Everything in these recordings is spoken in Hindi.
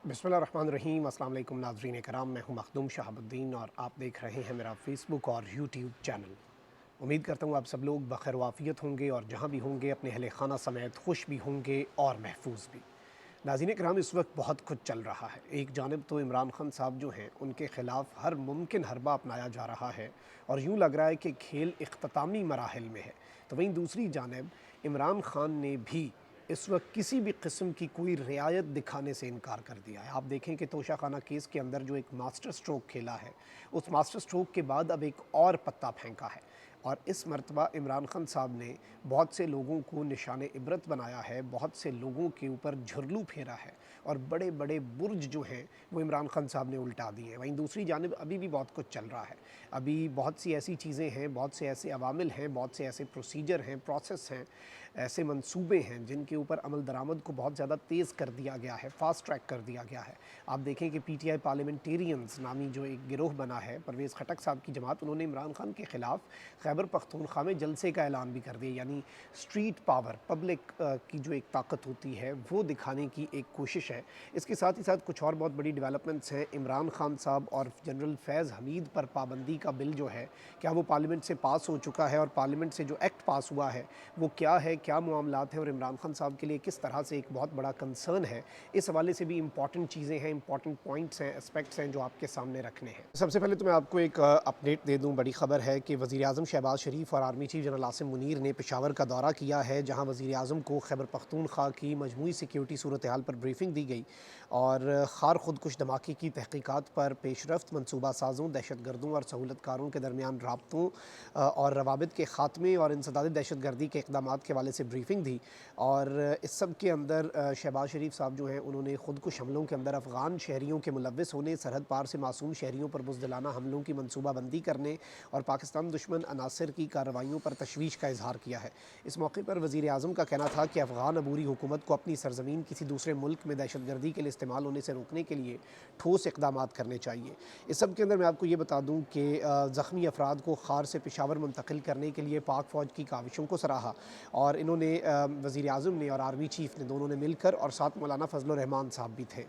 बिस्मिल्लाहिर्रहमानिर्रहीम। अस्सलाम वालेकुम नाज़रीन कराम, मैं हूं मखदूम शहाबुद्दीन और आप देख रहे हैं मेरा फ़ेसबुक और यूट्यूब चैनल। उम्मीद करता हूं आप सब लोग बखैर वाफ़ियत होंगे और जहां भी होंगे अपने अहले खाना समेत खुश भी होंगे और महफूज भी। नाज़रीन कराम, इस वक्त बहुत कुछ चल रहा है। एक जानिब तो इमरान खान साहब जो हैं उनके ख़िलाफ़ हर मुमकिन हरबा अपनाया जा रहा है और यूँ लग रहा है कि खेल इख्तितामी मराहिल में है। तो वहीं दूसरी जानिब इमरान खान ने भी इस वक्त किसी भी किस्म की कोई रियायत दिखाने से इनकार कर दिया है। आप देखें कि तोशाखाना केस के अंदर जो एक मास्टर स्ट्रोक खेला है, उस मास्टर स्ट्रोक के बाद अब एक और पत्ता फेंका है और इस मर्तबा इमरान खान साहब ने बहुत से लोगों को निशाने इबरत बनाया है, बहुत से लोगों के ऊपर झुर्लू फेरा है और बड़े बड़े बुर्ज जो हैं वो इमरान खान साहब ने उल्टा दिए हैं। वहीं दूसरी जानिब अभी भी बहुत कुछ चल रहा है। अभी बहुत सी ऐसी चीज़ें हैं, बहुत से ऐसे अवामिल हैं, बहुत से ऐसे प्रोसीजर हैं, प्रोसेस हैं, ऐसे मंसूबे हैं जिनके ऊपर अमल दरामद को बहुत ज़्यादा तेज़ कर दिया गया है, फ़ास्ट ट्रैक कर दिया गया है। आप देखें कि पीटीआई पार्लियामेंटेरियंस नामी जो एक गिरोह बना है, परवेज़ खटक साहब की जमात, उन्होंने इमरान खान के ख़िलाफ़ खैबर पख्तूनख्वा में जलसे का ऐलान भी कर दिया। यानी स्ट्रीट पावर, पब्लिक की जो एक ताकत होती है वो दिखाने की एक कोशिश है। इसके साथ ही साथ कुछ और बहुत बड़ी डेवलपमेंट्स हैं। इमरान खान साहब और जनरल फैज़ हमीद पर पाबंदी का बिल जो है, क्या वो पार्लियामेंट से पास हो चुका है और पार्लियामेंट से जो एक्ट पास हुआ है वो क्या है, क्या मामलात हैं और इमरान खान साहब के लिए किस तरह से एक बहुत बड़ा कंसर्न है। इस हवाले से भी इंपॉर्टेंट चीज़ें हैं, इंपॉर्टेंट पॉइंट्स हैं, एस्पेक्ट्स हैं जो आपके सामने रखने हैं। सबसे पहले तो मैं आपको एक अपडेट दे दूं। बड़ी खबर है कि वज़ीर-ए-आज़म शहबाज शरीफ और army chief general Asim Munir ने पेशावर का दौरा किया है, जहां वज़ीर-ए-आज़म को खैबर पख्तूनख्वा की मजमूई सिक्योरिटी सूरत हाल पर ब्रीफिंग दी गई और खार खुदकुश धमाके की तहकीकात पर पेशरफ्त, मनसूबा साज़ों, दहशत गर्दों और सहूलतकारों के दरमियान राब्तों और रवाबित के ख़ात्मे और इंसदाद दहशत गर्दी के इक़दामात के हवाले से ब्रीफिंग दी। और इस सब के अंदर शहबाज शरीफ साहब जो हैं उन्होंने खुदकुश हमलों के अंदर अफ़गान शहरियों के मुलव्वस होने, सरहद पार से मासूम शहरियों पर बुज़दिलाना हमलों की मनसूबाबंदी करने और पाकिस्तान दुश्मन अनासर की कार्रवाइयों पर तशवीश का इज़हार किया है। इस मौके पर वज़ीर-ए-आज़म का कहना था कि अफ़गान अबूरी हुकूमत को अपनी सरज़मीन किसी दूसरे मुल्क में दहशत गर्दी के लिए इस्तेमाल होने से रोकने के लिए ठोस इक़दामात करने चाहिए। इस सब के अंदर मैं आपको ये बता दूँ कि ज़ख्मी अफराद को खार से पेशावर मुंतकिल करने के लिए पाक फ़ौज की काविशों को सराहा और इन्होंने वज़ीर-ए-आज़म ने और आर्मी चीफ़ ने दोनों ने मिलकर, और साथ मौलाना फ़ज़ल रहमान साहब भी थे,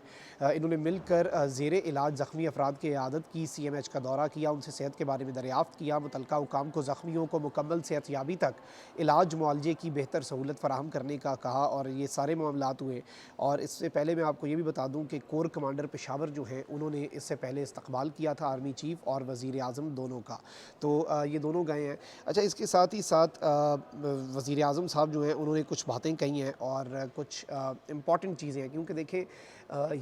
इन्होंने मिलकर ज़ेरे इलाज ज़ख्मी अफराद की इयादत की, सीएमएच का दौरा किया, उनसे सेहत के बारे में दरियाफ़्त किया, मुतल्लिका हुकाम को ज़ख्मियों को मुकम्मल सेहतयाबी तक इलाज मुआलजे की बेहतर सहूलत फ़राहम करने का कहा और ये सारे मामलात हुए। और इससे पहले मैं आपको ये भी बता दूँ कि कोर कमांडर पेशावर जो हैं उन्होंने इससे पहले इस्तकबाल किया था आर्मी चीफ़ और वज़ीर-ए-आज़म दोनों का, तो ये दोनों गए हैं। अच्छा, इसके साथ ही साथ वज़ीर-ए-आज़म साहब जो हैं उन्होंने कुछ बातें कही हैं और कुछ इम्पॉर्टेंट चीज़ें हैं, क्योंकि देखिए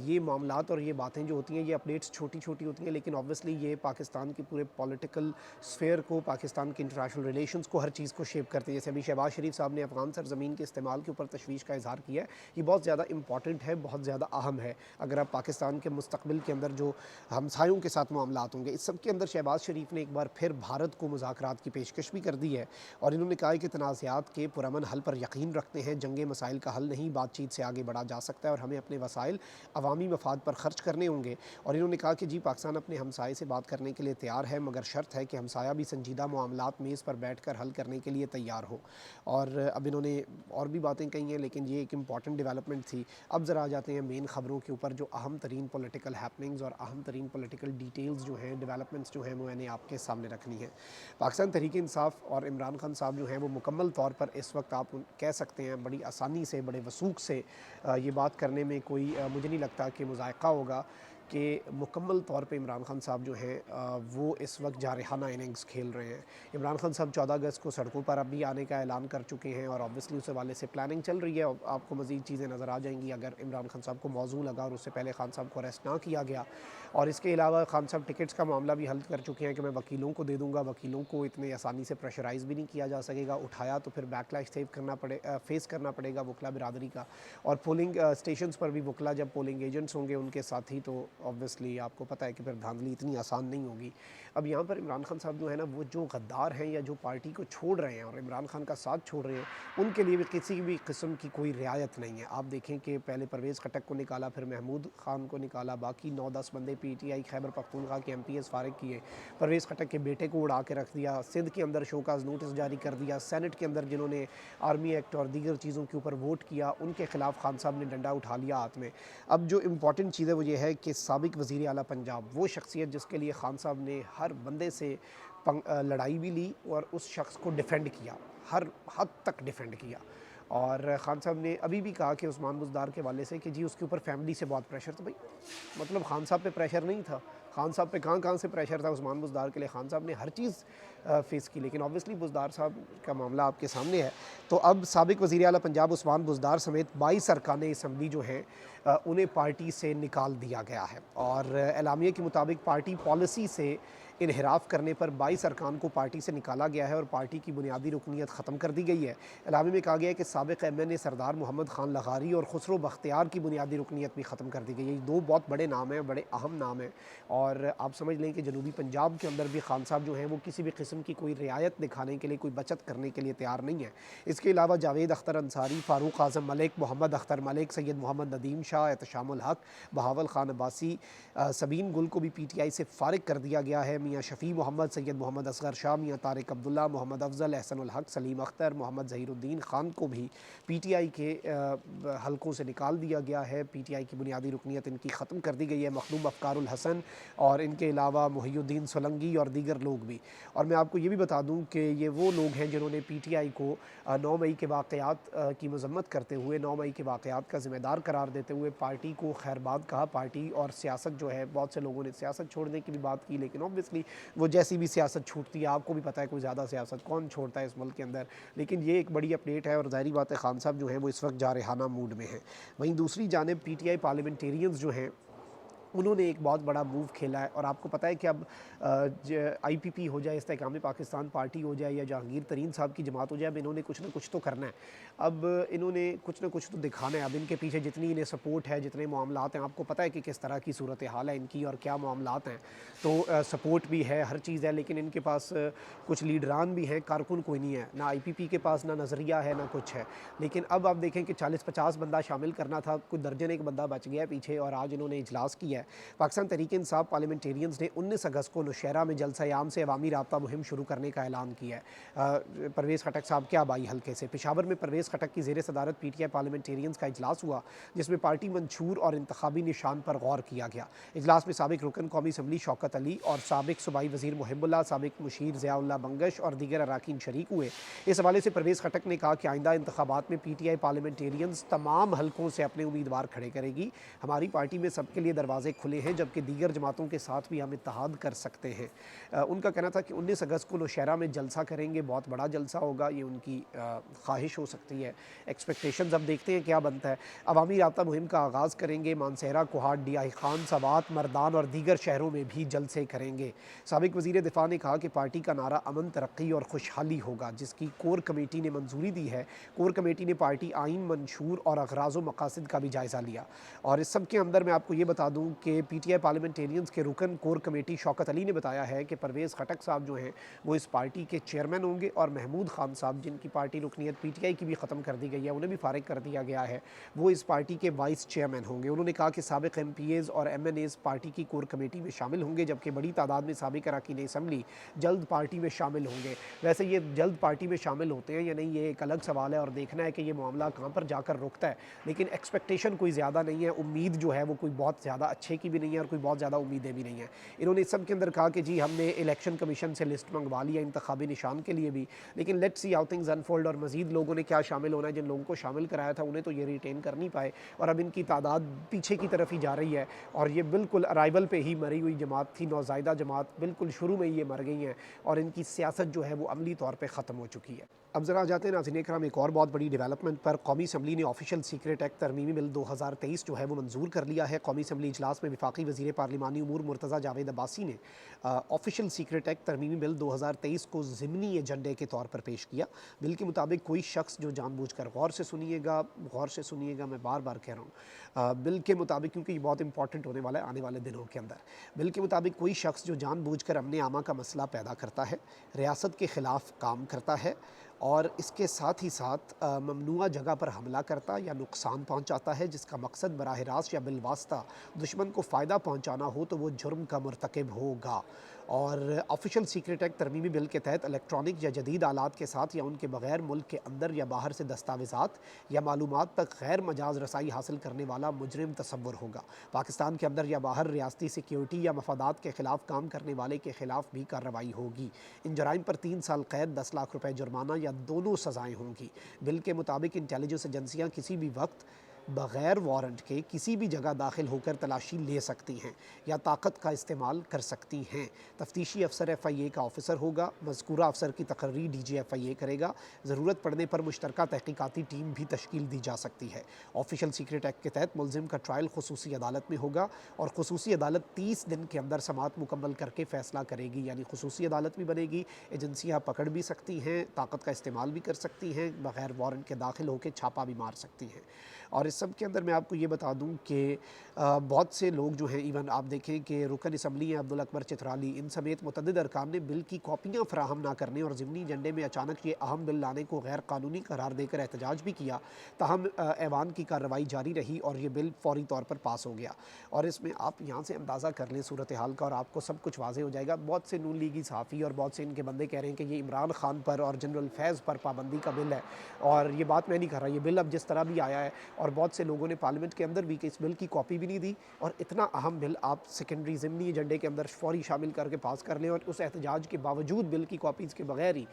ये मामलात और ये बातें जो होती हैं, ये अपडेट्स छोटी-छोटी होती हैं, लेकिन ऑब्वियसली ये पाकिस्तान के पूरे पॉलिटिकल स्फीयर को, पाकिस्तान के इंटरनेशनल रिलेशंस को, हर चीज़ को शेप करती है। जैसे अभी शहबाज शरीफ साहब ने अफ़गान सरज़मीन के इस्तेमाल के ऊपर तशवीश का इज़हार किया है, ये बहुत ज़्यादा इंपॉर्टेंट है, बहुत ज़्यादा अहम है। अगर आप पाकिस्तान के मुस्तक़बिल के अंदर जो हमसायों के साथ मामलात होंगे, इस सब के अंदर शहबाज शरीफ ने एक बार फिर भारत को मुज़ाकरात की पेशकश भी कर दी है और इन्होंने कहा है कि तनाज़ात के पुरअमन हल पर यकीन रखते हैं, जंगे मसाइल का हल नहीं, बातचीत से आगे बढ़ा जा सकता है और हमें अपने वसाइल अवामी मफाद पर ख़र्च करने होंगे। और इन्होंने कहा कि जी, पाकिस्तान अपने हमसाये से बात करने के लिए तैयार है, मगर शर्त है कि हमसाया भी संजीदा मामलात मेज़ पर बैठ कर हल करने के लिए तैयार हो। और अब इन्होंने और भी बातें कही हैं, लेकिन ये एक इंपॉर्टेंट डेवलपमेंट थी। अब ज़रा आ जाते हैं मेन ख़बरों के ऊपर, जो अहम तरीन पॉलिटिकल हैपनिंग्स और अहम तरीन पॉलिटिकल डिटेल्स जो हैं, डेवलपमेंट्स जो हैं, वो मैंने आपके सामने रखनी है। पाकिस्तान तहरीक इंसाफ़ और इमरान खान साहब जो हैं वो मुकम्मल तौर पर इस वक्त आप कह सकते हैं बड़ी आसानी से, बड़े वसूख से ये बात करने में कोई मुझे नहीं लगता कि मुज़ायक़ा होगा कि मुकम्मल तौर पे इमरान खान साहब जो हैं वो इस वक्त जारहाना इनिंग्स खेल रहे हैं। इमरान खान साहब 14 अगस्त को सड़कों पर अभी आने का ऐलान कर चुके हैं और ऑब्वियसली उस हवाले से प्लानिंग चल रही है। आपको मज़ीद चीज़ें नज़र आ जाएंगी अगर इमरान खान साहब को मौजू लगा और उससे पहले खान साहब को अरेस्ट ना किया गया। और इसके अलावा खान साहब टिकट्स का मामला भी हल कर चुके हैं कि मैं वकीलों को दे दूँगा, वकीलों को इतनी आसानी से प्रेशराइज़ भी नहीं किया जा सकेगा, उठाया तो फिर बैकलैश फेस करना पड़ेगा वकला बिरादरी का। और पोलिंग स्टेशंस पर भी वकला जब पोलिंग एजेंट्स होंगे उनके साथी, तो ऑब्वियसली आपको पता है कि फिर धांधली इतनी आसान नहीं होगी। अब यहाँ पर इमरान खान साहब जो है ना, वो जो गद्दार हैं या जो पार्टी को छोड़ रहे हैं और इमरान खान का साथ छोड़ रहे हैं, उनके लिए भी किसी भी किस्म की कोई रियायत नहीं है। आप देखें कि पहले परवेज़ खटक को निकाला, फिर महमूद खान को निकाला, बाकी 9-10 बंदे पीटीआई खैबर पख्तूनख्वा के एमपीएस फारिग किए, परवेज़ खटक के बेटे को उड़ा के रख दिया, सिंध के अंदर शोकाज नोटिस जारी कर दिया, सेनेट के अंदर जिन्होंने आर्मी एक्ट और दीगर चीज़ों के ऊपर वोट किया, उनके खिलाफ खान साहब ने डंडा उठा लिया हाथ में। अब जो इम्पॉर्टेंट चीज़ है वो ये है कि साबिक वज़ीर आला पंजाब, वो शख्सियत जिसके लिए खान साहब ने हर बंदे से लड़ाई भी ली और उस शख्स को डिफेंड किया, हर हद तक डिफेंड किया। और खान साहब ने अभी भी कहा कि उस्मान बुज़दार के वाले से कि जी उसके ऊपर फैमिली से बहुत प्रेशर था। भाई मतलब खान साहब पे प्रेशर नहीं था, खान साहब पे कहाँ से प्रेशर था उस्मान बुज़दार के लिए। खान साहब ने हर चीज़ फेस की, लेकिन ऑब्वियसली बुज़दार साहब का मामला आपके सामने है। तो अब साबिक वज़ीर आला पंजाब उस्मान बुज़दार समेत 22 अरकान असम्बली जो हैं उन्हें पार्टी से निकाल दिया गया है और एलामिया के मुताबिक पार्टी पॉलिसी से इनहराफ करने पर 22 अरकान को पार्टी से निकाला गया है और पार्टी की बुनियादी रुकनीत ख़त्म कर दी गई है। एलामी में कहा गया है कि साबिक़ एमएनए सरदार मोहम्मद ख़ान लगारी और खुसरो बख्तियार की बुनियादी रुकनीत भी ख़त्म कर दी गई है। ये दो बहुत बड़े नाम हैं, बड़े अहम नाम हैं और आप समझ लें कि जनूबी पंजाब के अंदर भी खान साहब जो हैं वो किसी भी किस्म की कोई रियायत दिखाने के लिए, कोई बचत करने के लिए तैयार नहीं है। इसके अलावा जावेद अख्तर अंसारी, फ़ारूक आज़म मलिक, मोहम्मद अख्तर मलिक, सैयद मोहम्मद नदीम शाह, एहतशामुल हक, बहावल खान अब्बासी, सबीन गुल को भी पीटीआई से फ़ारिग कर दिया गया है। मियाँ शफ़ी मोहम्मद, सैयद मोहम्मद असगर शाह, मियाँ तारिक अब्दुल्ला, मोहम्मद अफजल, एहसनुल हक, सलीम अख्तर, मोहम्मद ज़हीरुद्दीन खान को भी पीटीआई के हलकों से निकाल दिया गया है। पीटीआई की बुनियादी रुकनीत इनकी ख़त्म कर दी गई है। मखदूम अफ़कारुल हसन और इनके अलावा मुहियुद्दीन सोलंकी और दीगर लोग भी। और मैं आपको ये भी बता दूँ कि ये वो लोग हैं जिन्होंने पीटीआई को 9 मई के वाक़यात की मज़म्मत करते हुए, 9 मई के वाक़यात का ज़िम्मेदार करार देते हुए पार्टी को खैरबाद कहा। पार्टी और सियासत जो है, बहुत से लोगों ने सियासत छोड़ने की भी बात की, लेकिन ऑब्वियसली वो जैसी भी सियासत छूटती है, आपको भी पता है कोई ज़्यादा सियासत कौन छोड़ता है इस मुल्क के अंदर। लेकिन ये एक बड़ी अपडेट है और ज़ाहिर बात है खान साहब जो हैं वो इस वक्त जारहाना मूड में हैं। वहीं दूसरी जानिब पीटीआई पार्लियामेंटेरियंस जो हैं उन्होंने एक बहुत बड़ा मूव खेला है और आपको पता है कि अब आईपीपी हो जाए, इस्तेकाम पाकिस्तान पार्टी हो जाए या जहांगीर तरीन साहब की जमात हो जाए, अब इन्होंने कुछ ना कुछ तो करना है। अब इन्होंने कुछ ना कुछ तो दिखाना है। अब इनके पीछे जितनी इन्हें सपोर्ट है, जितने मामलात हैं, आपको पता है कि किस तरह की सूरत हाल है इनकी और क्या मामलात हैं। तो सपोर्ट भी है, हर चीज़ है, लेकिन इनके पास कुछ लीडरान भी हैं, कारकुन कोई नहीं है। ना आईपीपी के पास ना नज़रिया है, ना कुछ है। लेकिन अब आप देखें कि 40-50 बंदा शामिल करना था, कोई दर्जन एक बंदा बच गया पीछे और आज इन्होंने इजलास किया है। पाकिस्तान तहरीक-ए-इंसाफ पार्लियामेंटेरियंस ने 19 अगस्त को नौशहरा में जलसा-ए-आम से अवामी राब्ता मुहिम शुरू करने का ऐलान किया है। परवेज़ खटक साहब क्या बाई हल्के से पेशावर में परवेज़ खटक की ज़ेर सदारत पीटीआई पार्लियामेंटेरियंस का इजलास हुआ, जिसमें पार्टी मंशूर और इंतखाबी निशान पर गौर किया गया। इजलास में साबिक रुकन कौमी असम्बली शौकत अली और साबिक सूबाई वज़ीर मुहिबुल्लाह, साबिक मुशीर ज़ियाउल्लाह बंगश और दीगर अरकान शरीक हुए। इस हवाले से परवेज़ खटक ने कहा कि आइंदा इंतखाबात में पीटीआई पार्लियामेंटेरियंस तमाम हलकों से अपने उम्मीदवार खड़े करेगी। हमारी पार्टी में सबके लिए दरवाजे खुले हैं, जबकि दीगर जमातों के साथ भी हम इत्तेहाद कर सकते हैं। उनका कहना था कि 19 अगस्त को नौशहरा में जलसा करेंगे, बहुत बड़ा जलसा होगा, ये उनकी ख्वाहिश हो सकती है। एक्सपेक्टेशंस अब देखते हैं क्या बनता है। अवामी राब्ता मुहिम का आगाज़ करेंगे, मानसहरा, कोहाट, डीआई खान, सवात, मर्दान और दीगर शहरों में भी जलसे करेंगे। साबिक वज़ीर दिफा ने कहा कि पार्टी का नारा अमन, तरक्की और खुशहाली होगा, जिसकी कोर कमेटी ने मंजूरी दी है। कोर कमेटी ने पार्टी आइन, मंशूर और अगराज़ व मकासद का भी जायज़ा लिया। और इस सब के अंदर मैं आपको ये बता दूँ कि पीटीआई पार्लियामेंटेरियंस के रुकन कोर कमेटी शौकत अली ने बताया है कि परवेज़ खटक साहब जो हैं वो इस पार्टी के चेयरमैन होंगे और महमूद खान साहब, जिनकी पार्टी रुकनीत पीटीआई की भी ख़त्म कर दी गई है, उन्हें भी फारिग कर दिया गया है, वो इस पार्टी के वाइस चेयरमैन होंगे। उन्होंने कहा कि साबिक एमपीएज़ और एमएनएज़ पार्टी की कोर कमेटी में शामिल होंगे, जबकि बड़ी तादाद में साबिक अरकान असम्बली जल्द पार्टी में शामिल होंगे। वैसे ये जल्द पार्टी में शामिल होते हैं या नहीं, ये एक अलग सवाल है और देखना है कि ये मामला कहाँ पर जाकर रुकता है। लेकिन एक्सपेक्टेशन कोई ज़्यादा नहीं है, उम्मीद जो है वो कोई बहुत ज़्यादा अच्छे की भी नहीं है और कोई बहुत ज़्यादा उम्मीदें भी नहीं हैं। इन्होंने इस सब के अंदर कहा कि जी हमने इलेक्शन कमीशन से लिस्ट मंगवा लिया इंतखाबी निशान के लिए भी, लेकिन let's see how things unfold. और मज़ीद लोगों ने क्या शामिल होना है, जिन लोगों को शामिल कराया था उन्हें तो ये रिटेन कर नहीं पाए और अब इनकी तादाद पीछे की तरफ ही जा रही है। और ये बिल्कुल अराइवल पे ही मरी हुई जमात थी, नौज़ायदा जमात, बिल्कुुल शुरू में ही ये मर गई हैं और इनकी सियासत जो है वो अमली तौर पर ख़त्म हो चुकी है। अब ज़रा जाते हैं नाज़रीन इकराम एक और बहुत बड़ी डेवलपमेंट पर। कौमी असम्बली ने ऑफिशियल सीक्रेट एक्ट तरमीमी बिल 2023 जो है वो मंजूर कर लिया है। कौमी असम्बली इजलास इजलास में वफाकी वज़ीर पार्लिमानी उमूर मुर्तज़ा जावेद अब्बासी ने ऑफिशियल सीक्रेट एक्ट तरमीमी बिल 2023 को ज़िमनी एजेंडे के तौर पर पेश किया। बिल के मुताबिक कोई शख्स जो जानबूझकर गौर से सुनिएगा, मैं बार बार कह रहा हूँ, बिल के मुताबिक, क्योंकि ये बहुत इंपॉर्टेंट होने वाला है आने वाले दिनों के अंदर। बिल के मुताबिक कोई शख्स जो जानबूझकर अमन आमा का मसला पैदा करता है, रियासत के ख़िलाफ़ काम करता है और इसके साथ ही साथ ममनुआ जगह पर हमला करता या नुकसान पहुंचाता है जिसका मकसद बराह रास्त या बिलवास्ता दुश्मन को फ़ायदा पहुंचाना हो, तो वो जुर्म का मुर्तकिब होगा। और ऑफिशियल सीक्रेट एक्ट तरमीमी बिल के तहत इलेक्ट्रॉनिक या जदीद आलात के साथ या उनके बगैर मुल्क के अंदर या बाहर से दस्तावेज़ात या मालूमात तक गैर मजाज रसाई हासिल करने वाला मुजरिम तस्वुर होगा। पाकिस्तान के अंदर या बाहर रियासती सिक्योरिटी या मफादात के ख़िलाफ़ काम करने वाले के ख़िलाफ़ भी कार्रवाई होगी। इन जराइम पर 3 साल कैद, 10 लाख रुपए जुर्माना या दोनों सज़ाएँ होंगी। बिल के मुताबिक इंटेलिजेंस एजेंसियाँ किसी भी वक्त बग़ैर वारंट के किसी भी जगह दाखिल होकर तलाशी ले सकती हैं या ताकत का इस्तेमाल कर सकती हैं। तफ्तीशी अफसर FIA का ऑफिसर होगा। मज़कूरा अफसर की तकर्री DG FIA करेगा। ज़रूरत पड़ने पर मुश्तरका तहकीकाती टीम भी तश्कील दी जा सकती है। ऑफिशियल सीक्रेट एक्ट के तहत मुलजिम का ट्रायल खुसूसी अदालत में होगा और खुसूसी अदालत 30 दिन के अंदर समाअत मुकम्मल करके फ़ैसला करेगी। यानी खुसूसी अदालत भी बनेगी, एजेंसियाँ पकड़ भी सकती हैं, ताकत का इस्तेमाल भी कर सकती हैं, बग़ैर वारंट के दाखिल होकर छापा भी मार सकती हैं। और इस सब के अंदर मैं आपको ये बता दूं कि बहुत से लोग जो हैं, इवन आप देखें कि रुकन असम्बली हैं अब्दुल अकबर चित्राली, इन समेत मुतअद्दिद अरकान ने बिल की कॉपियाँ फराहम ना करने और ज़िमनी एजेंडे में अचानक ये अहम बिल लाने को गैर कानूनी करार देकर एहतजाज भी किया। ताहम ऐवान की कार्रवाई जारी रही और ये बिल फौरी तौर पर पास हो गया। और इसमें आप यहाँ से अंदाज़ा कर लें सूरत हाल का और आपको सब कुछ वाज़ेह हो जाएगा। बहुत से नून लीगी सहाफ़ी और बहुत से इनके बंदे कह रहे हैं कि ये इमरान खान पर और जनरल फैज़ पर पाबंदी का बिल है, और ये बात मैं नहीं कर रहा। ये बिल अब जिस तरह भी आया है, और बहुत से लोगों ने पार्लियामेंट के अंदर भी कि इस बिल की कॉपी भी नहीं दी, और इतना अहम बिल आप सेकेंडरी ज़िमनी एजेंडे के अंदर फौरी शामिल करके पास कर लें, और उस एहतजाज के बावजूद बिल की कॉपीज़ के बगैर ही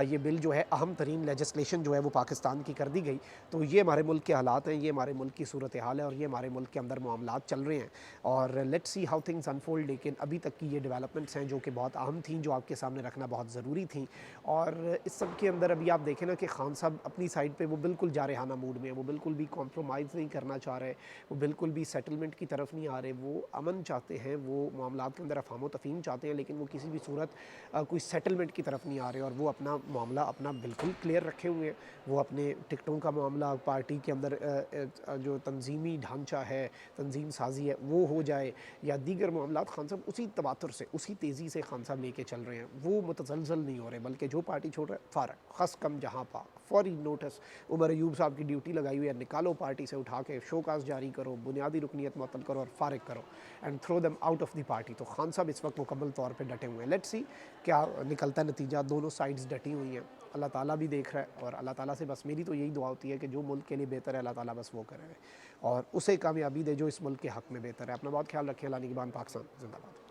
ये बिल जो है अहम तरीन लेजिस्लेशन जो है वो पाकिस्तान की कर दी गई। तो ये हमारे मुल्क के हालात हैं, ये हमारे मुल्क की सूरत हाल है और ये हमारे मुल्क के अंदर मामलात चल रहे हैं। और let's see how things unfold. लेकिन अभी तक की ये डेवलपमेंट्स हैं जो कि बहुत अहम थी, जो आपके सामने रखना बहुत ज़रूरी थी। और इस सब के अंदर अभी आप देखें ना कि खान साहब अपनी साइड पर वो बिल्कुल जारहाना मूड में है, वो बिल्कुल भी कॉम्प्रोमाइज़ नहीं करना चाह रहे, वो बिल्कुल भी सेटलमेंट की तरफ नहीं आ रहे। वो अमन चाहते हैं, वो मामलात के अंदर अफ़ाम तफ़हीम चाहते हैं, लेकिन वो किसी भी सूरत कोई सेटलमेंट की तरफ नहीं आ रहे। और वो अपना मामला अपना बिल्कुल क्लियर रखे हुए हैं। वो अपने टिकटों का मामला, पार्टी के अंदर जो तंजीमी ढांचा है, तंजीम साजी है, वो हो जाए, या दीगर मामलात खान साहब उसी तवातुर से, उसी तेज़ी से खान साहब लेके चल रहे हैं। वो मुतज़लज़ल नहीं हो रहे, बल्कि जो पार्टी छोड़ रहा है फ़ारग खस कम जहाँ पाक, फौरी नोटिस। उमर अयूब साहब की ड्यूटी लगाई हुई है, निकालो पार्टी से, उठा के शोकास जारी करो, बुनियादी रुकनीत मुअत्तल करो और फारिग करो and throw them out of the party. तो खान साहब इस वक्त मुकम्मल तौर पे डटे हुए हैं। लेट्स सी क्या निकलता है नतीजा। दोनों साइड्स डटी हुई हैं, अल्लाह ताला भी देख रहा है, और अल्लाह ताला से बस मेरी तो यही दुआ होती है कि जो मुल्क के लिए बेहतर है अल्लाह ताला बस वो करे और उसे कामयाबी दे जो इस मुल्क के हक़ में बेहतर है। अपना बहुत ख्याल रखें। अल्लाह निगहबान। पाकिस्तान जिंदाबाद।